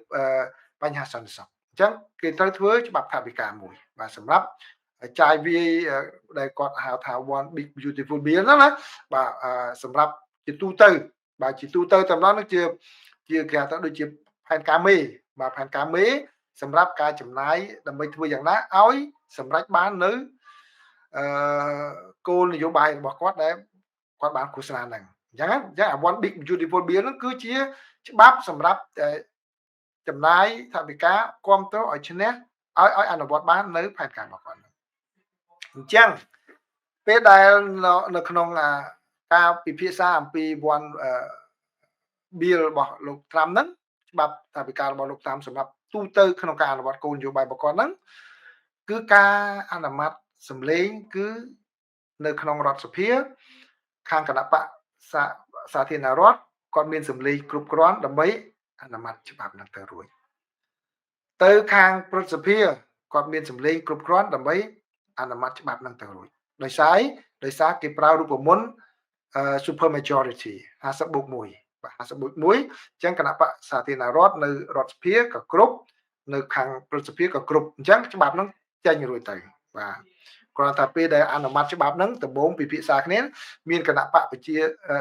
បញ្ហាសន្តិសុខអញ្ចឹងគេត្រូវធ្វើច្បាប់ថវិកាមួយបាទសម្រាប់ចាយវាយដែលគាត់ហៅថា one big beautiful bill ហ្នឹងណាបាទសម្រាប់ជាទូទៅបាទជាទូទៅតំណនឹងជាគេហៅថាដូចជាផែនការមេបាទផែនការមេសម្រាប់ការចំណាយដើម្បីធ្វើយ៉ាងណាឲ្យសម្រេចបាននៅគោលនយោបាយរបស់គាត់ដែលគាត់បានឃោសនាហ្នឹងអញ្ចឹងអា one big beautiful bill ហ្នឹងគឺជាច្បាប់សម្រាប់ចំណាយថវិកាគ្រប់គ្រងឲ្យឈ្នះឲ្យអនុវត្តបាននៅផែនការរបស់គាត់អញ្ចឹងពេលដែលនៅក្នុងការពិភាក្សាអំពី one bill របស់លោកត្រាំហ្នឹងច្បាប់ថវិការបស់លោកត្រាំសម្រាប់ទូទៅក្នុងការអនុវត្តគោលនយោបាយរបស់គាត់ហ្នឹងគឺការអនុម័តសម្លេងគឺនៅក្នុងរដ្ឋសភាខាងគណៈបកសាធារណរដ្ឋគាត់មានសម្លេងគ្រប់គ្រាន់ដើម្បីអនុម័តច្បាប់ហ្នឹងទៅរួចទៅខាងព្រឹទ្ធសភាគាត់មានសម្លេងគ្រប់គ្រាន់ដើម្បីអនុម័តច្បាប់ហ្នឹងទៅរួចដោយសារគេប្រើរូបមន្តsuper majority 50+1បាទ50+1អញ្ចឹងគណៈបកសាធារណរដ្ឋនៅរដ្ឋសភាក៏គ្រប់នៅខាងព្រឹទ្ធសភាក៏គ្រប់អញ្ចឹងច្បាប់ហ្នឹងចេញរួចទៅបាទគ្រាន់តែពេលដែលអនុម័តច្បាប់ហ្នឹងដំបូងពិភាក្សាគ្នាមានគណៈបកប្រជា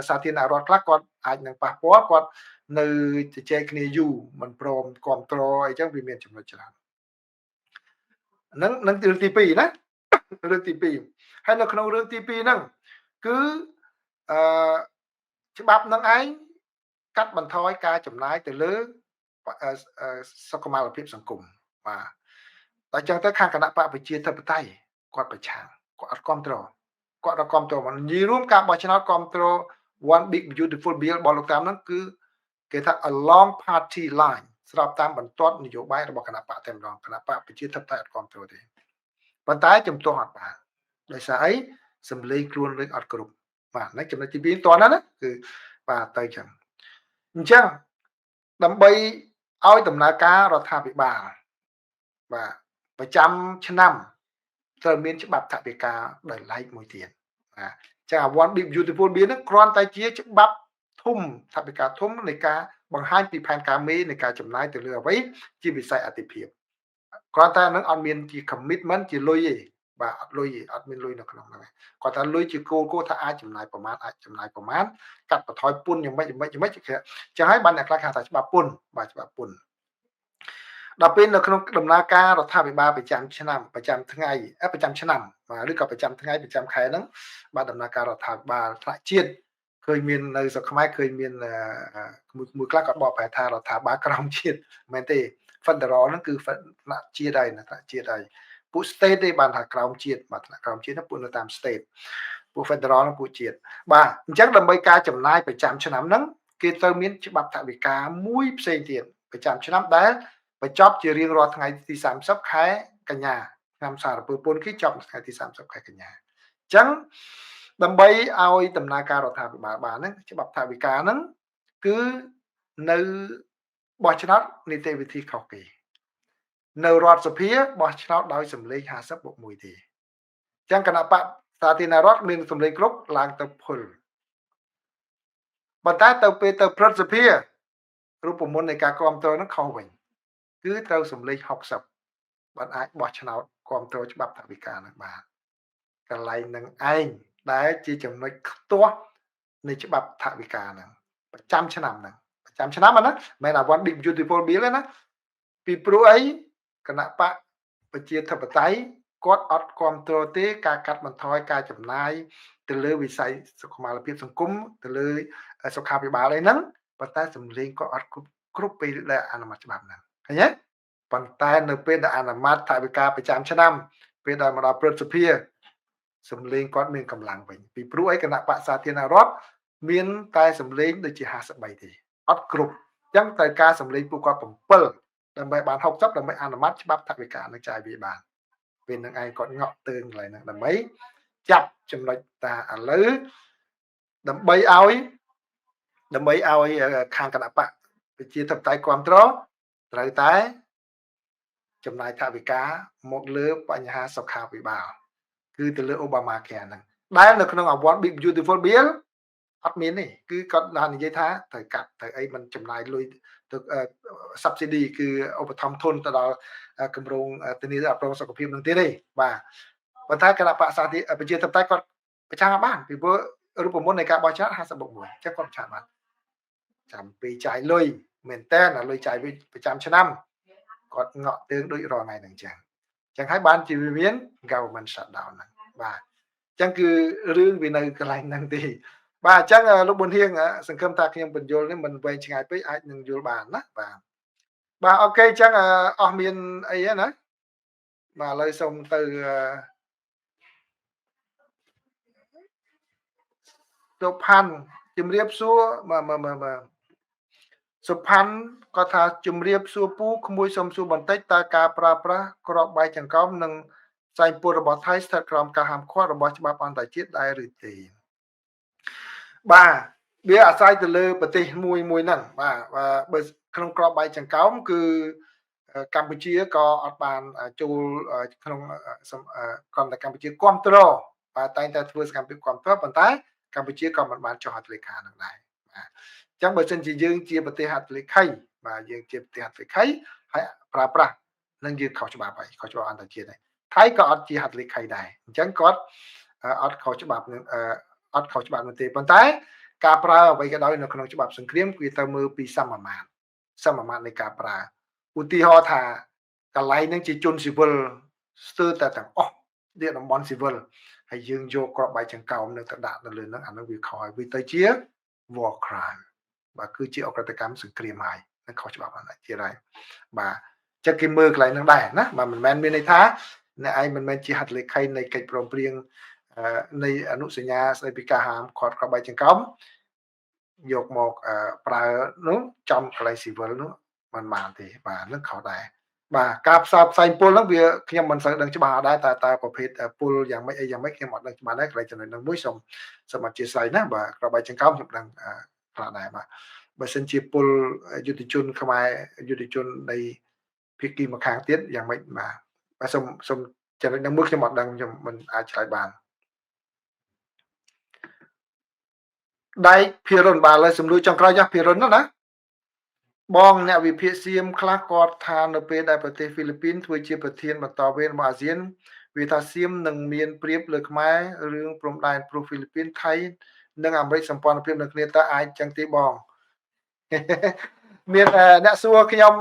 សាធារណរដ្ឋខ្លះគាត់អាចនឹងប៉ះពាល់គាត់នៅជជែកគ្នាយូរមិនព្រមគ្រប់គ្រងអីចឹងវាមានចំណុចច្រើនហ្នឹងរឿងទី2ណារឿងទី2ហើយនៅក្នុងរឿងទី2ហ្នឹងគឺច្បាប់ហ្នឹងឯងកាត់បន្ថយការចំណាយទៅលើសុខុមាលភាពសង្គមបាទតែចឹងទៅខាងគណៈបកប្រជាធិបតេយ្យគាត់ប្រឆាំងគាត់អត់គ្រប់គ្រងមកនិយាយរួមការបោះឆ្នោតគ្រប់គ្រង one big beautiful bill របស់លោកតាមហ្នឹងគឺគេថា along party line ស្របតាមបន្ទាត់នយោបាយរបស់គណៈបកតែម្ដងគណៈបកប្រជាធិបតេយ្យអត់គ្រប់គ្រងទេប៉ុន្តែជំទាស់អត់បានដោយសារអីសម្លេងខ្លួនលើកអត់គ្រប់បាទហ្នឹងចំណុចទី2តោះណាគឺបាទទៅចឹងអញ្ចឹងដើម្បីឲ្យដំណើរការរដ្ឋាភិបាលបាទប្រចាំឆ្នាំត្រូវមានច្បាប់ថវិកាដោយឡែកមួយទៀតបាទចឹងអា one big beautiful bill ហ្នឹងគ្រាន់តែជាច្បាប់ធ ធំថវិកាធំនៃការបង្ហាញពីផែនការមេនៃការចំណាយទៅលើអ្វីជាវិស័យអាទិភាពគ្រាន់តែនឹងអត់មានជា commitment ជាលុយទេបាទអត់លុយទេអត់មានលុយនៅក្នុងហ្នឹងគាត់ថាលុយជាគោលថាអាចចំណាយប្រមាណកាត់បន្ថយពន្ធយ៉ាងម៉េចចឹងហើយបានអ្នកខ្លះគេថាច្បាប់ពន្ធបាទច្បាប់ពន្ធដល់ពេលនៅក្នុងដំណើរការរដ្ឋាភិបាលប្រចាំឆ្នាំប្រចាំថ្ងៃប្រចាំឆ្នាំឬក៏ប្រចាំថ្ងៃប្រចាំខែហ្នឹងបាទដំណើរការរដ្ឋាភិបាលថ្នាក់ជាតិឃើញមាននៅស្រុកខ្មែរឃើញមានមួយខ្លះគាត់បកប្រែថារដ្ឋាភិបាលក្រោមជាតិមែនទេ Federal ហ្នឹងគឺថ្នាក់ជាតិហើយថ្នាក់ជាតិហើយពួក state ទេបានថាក្រោមជាតិបាទថ្នាក់ក្រោមជាតិហ្នឹងពួកនៅតាម state ពួក Federal ហ្នឹងពួកជាតិបាទអញ្ចឹងដើម្បីការចំណាយប្រចាំឆ្នាំហ្នឹងគេត្រូវមានច្បាប់ថវិកាមួយផ្សេងទៀតប្រចាំឆ្នាំដែលបញ្ចប់ជារៀងរាល់ថ្ងៃទី30ខែកញ្ញាឆ្នាំសារពើពន្ធគឺចប់ថ្ងៃទី30ខែកញ្ញាអញ្ចឹងដើម្បីឲ្យដំណើរការរដ្ឋាភិបាលបានហ្នឹងច្បាប់ថវិកាហ្នឹងគឺនៅបោះឆ្នោតនីតិវិធីខុសគេនៅរដ្ឋសភាបោះឆ្នោតដោយសម្លេង50+1ទេអញ្ចឹងគណៈបកសាធារណរដ្ឋមានសម្លេងគ្រប់ឡើងទៅភុលប៉ុន្តែទៅពេលទៅព្រឹទ្ធសភារូបមន្តនៃការគ្រប់គ្រងហ្នឹងខុសវិញគឺត្រូវសម្លេង60បានអាចបោះឆ្នោតគ្រប់គ្រងច្បាប់ថវិកាហ្នឹងបាទកន្លែងនឹងឯងដែលជាចំណុចខ្ទាស់នៃច្បាប់ថវិកាហ្នឹងប្រចាំឆ្នាំហ្នឹងប្រចាំឆ្នាំហ្នឹងមិនមែនអា one big beautiful bill ទេណាពីព្រោះអីគណៈបកប្រជាធិបតេយ្យគាត់អត់គ្រប់គ្រងទេការកាត់បន្ថយការចំណាយទៅលើវិស័យសុខុមាលភាពសង្គមទៅលើសុខាភិបាលអីហ្នឹងប៉ុន្តែសម្លេងក៏អត់គ្រប់ពេលដែលអនុម័តច្បាប់ហ្នឹងឃើញទេប៉ុន្តែនៅពេលដែលអនុម័តថវិកាប្រចាំឆ្នាំពេលដែលមកដល់ព្រឹទ្ធសភាសម្លេងគាត់មានកម្លាំងវិញពីព្រោះអីគណៈបក្សសាធារណរដ្ឋមានតែសម្លេងដូចជា53ទេអត់គ្រប់អញ្ចឹងត្រូវការសម្លេងពួកគាត់7ដើម្បីបាន60ដើម្បីអនុម័តច្បាប់ថវិកានឹងចាយវាបានពេលនឹងឯងគាត់ងក់ទើងកន្លែងហ្នឹងដើម្បីចាប់ចំណុចតាឥឡូវដើម្បីឲ្យខាងគណៈបកប្រជាធិបតេយ្យគ្រប់គ្រងត្រូវតែចំណាយថវិកាមកលើបញ្ហាសុខាភិបាលគឺទៅលើ Obamacare ហ្នឹងដែលនៅក្នុង One Big Beautiful Bill អត់មានទេគឺគាត់បាននិយាយថាត្រូវកាត់ត្រូវអីមិនចំណាយលុយទៅ subsidy គឺឧបត្ថម្ភធនទៅដល់គម្រោងធានារ៉ាប់រងសុខភាពនឹងទៀតទេបាទប៉ុន្តែគណៈបក្សសាធារប្រជាធិបតេយ្យគាត់ប្រឆាំងបានពីព្រោះរូបមន្តនៃការបោះឆ្នោត50+1អញ្ចឹងគាត់ប្រឆាំងបានចាំពេលចាយលុយមែនតើលុយចាយប្រចាំឆ្នាំគាត់ងក់ទើងដូចរាល់ថ្ងៃហ្នឹងអញ្ចឹងហើយបានជាវាមាន government shutdown ហ្នឹងបាទអញ្ចឹងគឺរឿងវានៅកន្លែងហ្នឹងទេបាទអញ្ចឹងលោកប៊ុនហៀងសង្ឃឹមថាខ្ញុំបញ្យល់នេះមិនវែងឆ្ងាយពេកអាចនឹងយល់បានណាបាទអូខេអញ្ចឹងអស់មានអីណាបាទឥឡូវសូមទៅសុផាន់ជំរាបសួរបាទសុផាន់គាត់ថាជំរាបសួរពូក្មួយសុំសួរបន្តិចតើការប្រើប្រាស់ក្របបែកចង្កោមនិងផ្សែងពុលរបស់ថៃស្ថិតក្រោមការហាមឃាត់របស់ច្បាប់អន្តរជាតិដែរឬទេបាទវាអាស្រ័យទៅលើប្រទេសមួយហ្នឹងបាទបើក្នុងក្របបែកចង្កោមគឺកម្ពុជាក៏អត់បានចូលក្នុងក្រមតែកម្ពុជាគ្រប់គ្រងបាទតែងតែធ្វើសកម្មភាពគ្រប់គ្រងប៉ុន្តែកម្ពុជាក៏មិនបានចុះហត្ថលេខានឹងដែរបាទអញ្ចឹងបើសិនជាយើងជាប្រទេសហត្ថលេខីបាទយើងជាប្រទេសហត្ថលេខីហើយប្រើប្រាស់នឹងយើងខុសច្បាប់ហើយខុសច្បាប់អន្តរជាតិហើយថៃក៏អត់ជាហត្ថលេខីដែរអញ្ចឹងគាត់អត់ខុសច្បាប់នឹងអត់ខុសច្បាប់នោះទេប៉ុន្តែការប្រើអ្វីក៏ដោយនៅក្នុងច្បាប់សង្គ្រាមគឺត្រូវមើលពីសមាមាត្រនៃការប្រើឧទាហរណ៍ថាកន្លែងហ្នឹងជាជនស៊ីវិលស្ទើរតែទាំងអស់ជាតំបន់ស៊ីវិលហើយយើងយកក្របបែកចង្កោមនៅទៅដាក់នៅលើហ្នឹងអានោះវាខុសហើយវាទៅជា war crime បាទគឺជាអក្រិតកម្មសង្គ្រាមហើយនឹងខុសច្បាប់អន្តរជាតិហើយបាទចឹងគេមើលកន្លែងហ្នឹងដែរណាបាទមិនមែនមានន័យថាអ្នកឯងមិនមែនជាហត្ថលេខីនៃកិច្ចព្រមព្រៀងនៃអនុសញ្ញាស្តីពីការហាមឃាត់ក្របបែកចង្កោមយកមកប្រើនោះចំកន្លែងស៊ីវិលនោះមិនបានទេបាទនឹងខុសដែរបាទការផ្សព្វផ្សាយពុលហ្នឹងវាខ្ញុំមិនសូវដឹងច្បាស់ដែរតើប្រភេទពុលយ៉ាងម៉េចអីយ៉ាងម៉េចខ្ញុំអត់ដឹងច្បាស់ដែរកន្លែងចំណុចហ្នឹងមួយសូមអធិស្ឋានណាបាទក្របបែកចង្កោមខ្ញុំដឹងខ្លះដែរបាទបើសិនជាពុលយុទ្ធជនខ្មែរយុទ្ធជននៃភាគីម្ខាងទៀតយ៉ាងម៉េចបាទសូមចំណុចហ្នឹងមួយខ្ញុំអត់ដឹងខ្ញុំមិនអាចឆ្លើយបាន ដៃភិរុនបាទលើសំលួយចុងក្រោយចាស់ភិរុនណាបងអ្នកវិភាគសៀមខ្លះគាត់ថានៅពេលដែលប្រទេសហ្វីលីពីនធ្វើជាប្រធានបន្តវេនរបស់អាស៊ានវាថាសៀមនឹងមានព្រៀបលើខ្មែររឿងព្រំដែនព្រោះហ្វីលីពីនថៃនិងអាមេរិកសម្ព័ន្ធភាពនៅគ្នាតើអាចចឹងទេបងមានអ្នកសួរខ្ញុំ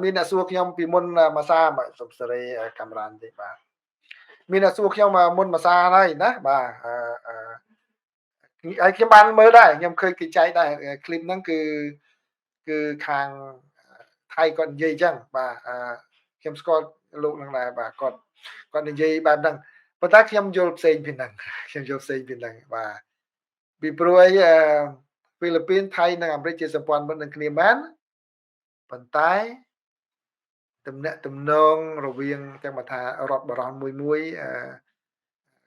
មានអ្នកសួរខ្ញុំពីមុនមួយសារបាទសុំសេរីកាមេរ៉ាបន្តិចបាទមានអ្នកសួរខ្ញុំមុនមួយសារហើយណាបាទហើយខ្ញុំបានមើលដែរខ្ញុំឃើញគេចែកដែរคลิปហ្នឹងគឺខាងថៃគាត់និយាយអញ្ចឹងបាទខ្ញុំស្គាល់លោកនឹងដែរបាទគាត់និយាយបែបហ្នឹងប៉ុន្តែខ្ញុំយល់ផ្សេងពីហ្នឹងខ្ញុំយល់ផ្សេងពីហ្នឹងបាទពីព្រោះអីហ្វីលីពីនថៃនិងអាមេរិកជាសម្ព័ន្ធមិត្តនឹងគ្នាមែនប៉ុន្តែទំនាក់ទំនងរវាងទាំងមកថារដ្ឋបរោះមួយ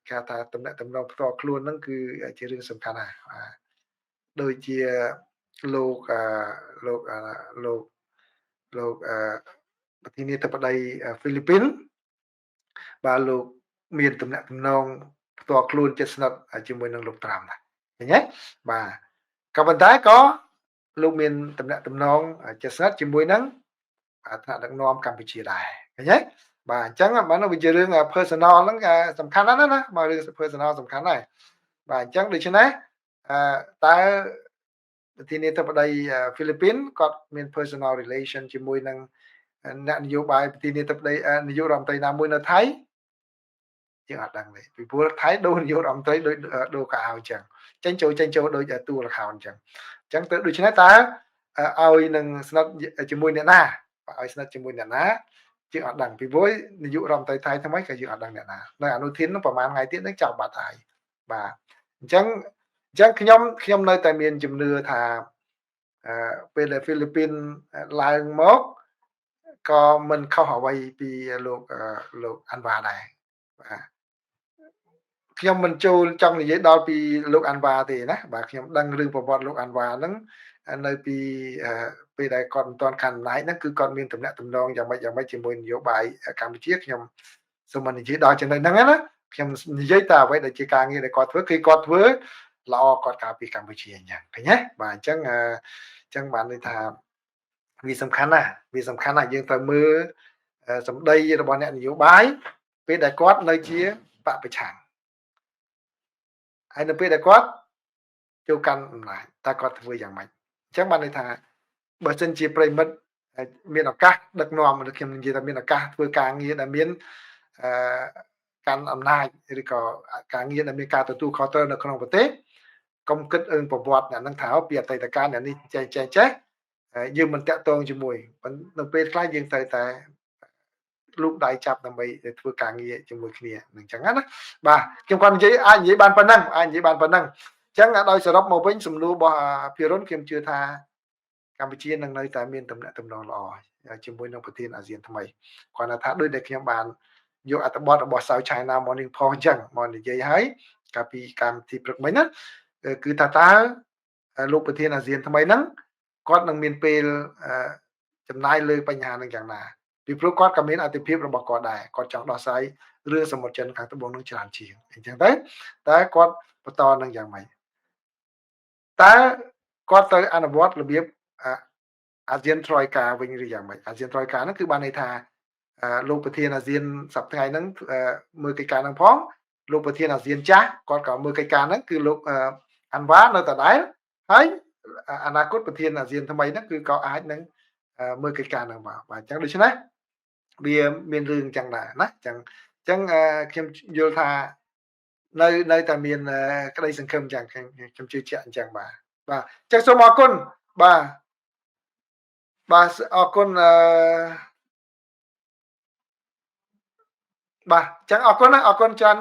គេថាទំនាក់ទំនងផ្ទាល់ខ្លួនហ្នឹងគឺជារឿងសំខាន់ណាស់បាទដូចជាលោកប្រធានាធិបតីហ្វីលីពីនបាទលោកមានទំនាក់ទំនងផ្ទាល់ខ្លួនជិតស្និទ្ធជាមួយនឹងលោកត្រាំដែរឃើញទេបាទក៏ប៉ុន្តែក៏លោកមានទំនាក់ទំនងជិតស្និទ្ធជាមួយនឹងថ្នាក់ដឹកនាំកម្ពុជាដែរឃើញទេបាទអញ្ចឹងបានវាជារឿង personal ហ្នឹងសំខាន់ណាស់ណាមករឿង personal សំខាន់ដែរបាទអញ្ចឹងដូច្នេះតើប្រធានាធិបតីហ្វីលីពីនគាត់មាន personal relation ជាមួយនឹងអ្នកនយោបាយប្រធានាធិបតីនាយករដ្ឋមន្ត្រីណាមួយនៅថៃយើងអត់ដឹងទេពីព្រោះថៃដូរនាយករដ្ឋមន្ត្រីដូចដូរកៅអៅអញ្ចឹងចេញចូលដូចតួលខោអញ្ចឹងទៅដូច្នេះតើឲ្យនឹងស្និទ្ធជាមួយអ្នកណាឲ្យស្និទ្ធជាមួយអ្នកណាយើងអត់ដឹងពីព្រោះនាយករដ្ឋមន្ត្រីថៃថ្មីក៏យើងអត់ដឹងអ្នកណានៅអនុធាននឹងប្រហែលថ្ងៃទៀតនឹងចាប់បាត់ហើយបាទអញ្ចឹងខ្ញុំនៅតែមានជំនឿថាពេលដែលហ្វីលីពីនឡើងមកក៏មិនខុសអ្វីពីលោកអាន់វ៉ាដែរបាទខ្ញុំមិនចូលចង់និយាយដល់ពីលោកអាន់វ៉ាទេណាបាទខ្ញុំដឹងរឿងប្រវត្តិលោកអាន់វ៉ាហ្នឹងនៅពីពេលដែលគាត់មិនទាន់កាន់អំណាចហ្នឹងគឺគាត់មានទំនាក់ទំនងយ៉ាងម៉េចជាមួយនយោបាយកម្ពុជាខ្ញុំសូមមិននិយាយដល់ចំណុចហ្នឹងណាខ្ញុំនិយាយតែអ្វីដែលជាការងារដែលគាត់ធ្វើគឺគាត់ធ្វើល្អគាត់ការពារកម្ពុជាអញ្ចឹងឃើញទេបាទអញ្ចឹងបានន័យថាវាសំខាន់ណាស់យើងត្រូវមើលសម្ដីរបស់អ្នកនយោបាយពេលដែលគាត់នៅជាបពប្រឆាំងហើយនៅពេលដែលគាត់ចូលកាន់អំណាចតើគាត់ធ្វើយ៉ាងម៉េចអញ្ចឹងបានន័យថាបើសិនជាប្រិមិត្តមានឱកាសដឹកនាំខ្ញុំនិយាយថាមានឱកាសធ្វើការងារដែលមានកាន់អំណាចឬក៏ការងារដែលមានការទទួលខុសត្រូវនៅក្នុងប្រទេសកុំគិតរឿងប្រវត្តិអ្នកនឹងថាពីអតីតកាលអ្នកនេះចេះយើងមិនតាក់ទងជាមួយនៅពេលខ្លះយើងត្រូវតែលូកដៃចាប់ដើម្បីធ្វើការងារជាមួយគ្នាអញ្ចឹងណាបាទខ្ញុំគាត់និយាយអាចនិយាយបានប៉ុណ្ណឹងអញ្ចឹងដោយសរុបមកវិញសំណួររបស់ភិរុនខ្ញុំជឿថាកម្ពុជានឹងនៅតែមានទំនាក់ទំនងល្អជាមួយនឹងប្រធានអាស៊ានថ្មីគាត់ថាដូចដែលខ្ញុំបានយកអត្ថបទរបស់ South China Morning Post អញ្ចឹងមកនិយាយហើយកាលពីកម្មវិធីព្រឹកមិញណាគឺថាតើលោកប្រធានអាស៊ានថ្មីហ្នឹងគាត់នឹងមានពេលចំណាយលើបញ្ហានឹងយ៉ាងណាពីព្រោះគាត់ក៏មានអតិភិបរបស់គាត់ដែរគាត់ចង់ដោះស្រាយរឿងសមុទ្រចិនខាងត្បូងនឹងច្រើនជាងអញ្ចឹងទៅតើគាត់បន្តនឹងយ៉ាងម៉េចតើគាត់ទៅអនុវត្តរបៀបអាស៊ាន Troika វិញឬយ៉ាងម៉េចអាស៊ាន Troika ហ្នឹងគឺបានន័យថាលោកប្រធានអាស៊ានសប្តាហ៍ហ្នឹងមើលកិច្ចការហ្នឹងផងលោកប្រធានអាស៊ានចាស់គាត់ក៏មើលកិច្ចការហ្នឹងគឺលោកអាន់វ៉ានៅដដែលហើយអនាគតប្រធានអាស៊ានថ្មីហ្នឹងគឺក៏អាចនឹងមើលកិច្ចការហ្នឹងបាទអញ្ចឹងដូច្នេះវាមានរឿងអញ្ចឹងដែរណាអញ្ចឹងខ្ញុំយល់ថានៅតែមានក្តីសង្ឃឹមអញ្ចឹងខ្ញុំជឿជាក់អញ្ចឹងបាទអញ្ចឹងសូមអរគុណបាទអរគុណបាទអញ្ចឹងអរគុណច្រើន